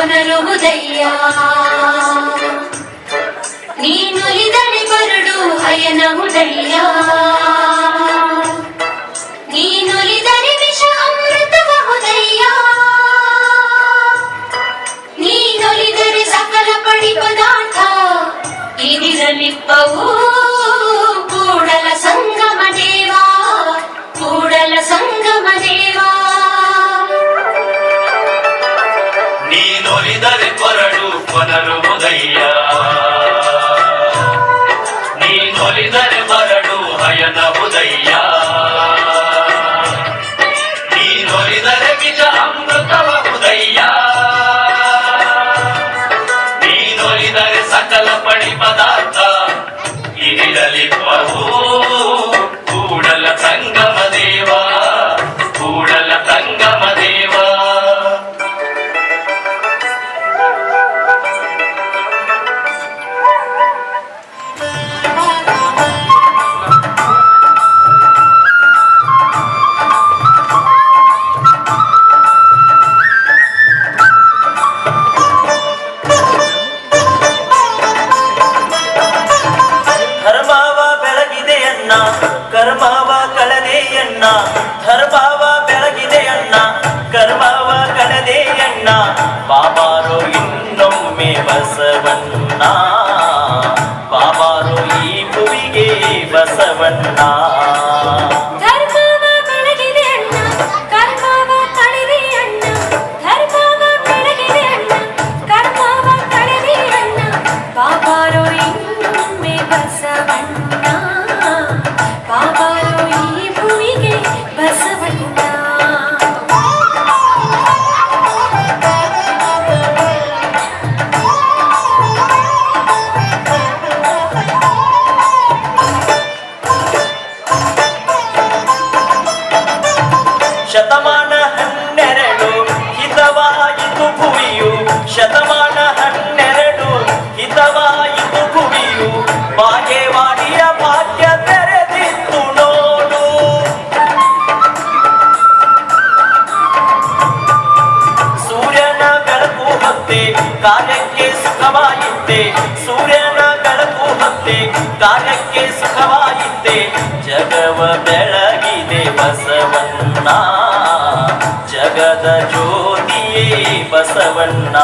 ಕೊನರುವುದಯ್ಯ ನೀನುಲಿದರೆ ಬರಡು ಹಯನವುದಯ್ಯ ನೀನುಲಿದರೆ ವಿಷ ಅಮೃತಬಹುದಯ್ಯ ನೀನುಲಿದರೆ ಸಕಲ ಪಡಿ ಪದಾರ್ಥ ಇದಿರಲಿಪ್ಪವು ಕೂಡಲ ಸಂಗಮ ದೇವಾ ಕೂಡಲ ಸಂಗಮ ದೇವಾ ನೀನೊಲಿದರೆ ಕೊರಡು ಕೊನರುವುದಯ್ಯ ನೀನೊಲಿದರೆ ಬರಡು ಹಯನವುದಯ್ಯ ನೀನೊಲಿದರೆ ವಿಷ ಅಮೃತಬಹುದಯ್ಯ ನೀನೊಲಿದರೆ ಸಕಲ ಪಡಿ ಪದಾರ್ಥ ಇದಿರಲಿಪ್ಪವು ಕೂಡಲ ಸಂಗಮ ದೇವಾ ಕೂಡಲ ಸಂಗಮ ದೇವಾ ಕರ್ಮವ ಕಳದೆಯಣ್ಣ ಧರ್ಮವ ಬೆಳಗಿದೆಯಣ್ಣ ಕರ್ಮವ ಕಳದೆಯಣ್ಣ ಬಾಬಾರೋ ಇನ್ನೊಮ್ಮೆ ಬಸವಣ್ಣ ಬಾಬಾರೋ ಈ ಭುವಿಗೆ ಬಸವಣ್ಣ ಶತಮಾನ 12 ಹಿತವಾಯಿತು ಭುವಿಯು ಶತಮಾನ 12 ಹಿತವಾಯಿತು ಭುವಿಯು ಬಾಗೇವಾಡಿಯ ಭಾಗ್ಯ ತೆರೆದಿತ್ತು ನೋಡು ಸೂರ್ಯನ ಬೆಳಕು ಹೊತ್ತೆ ಕಾರ್ಯಕ್ಕೆ ಸುಖವಾಯಿತೆ ಸೂರ್ಯನ ಬೆಳಕು ಹೊತ್ತೆ ಕಾರ್ಯಕ್ಕೆ ಸುಖವಾಯಿತೆ ಜಗವ ಬೆಳಗಿದೆ ಬಸವಣ್ಣ ಜಗದ ಜ್ಯೋತಿಯೇ ಬಸವಣ್ಣ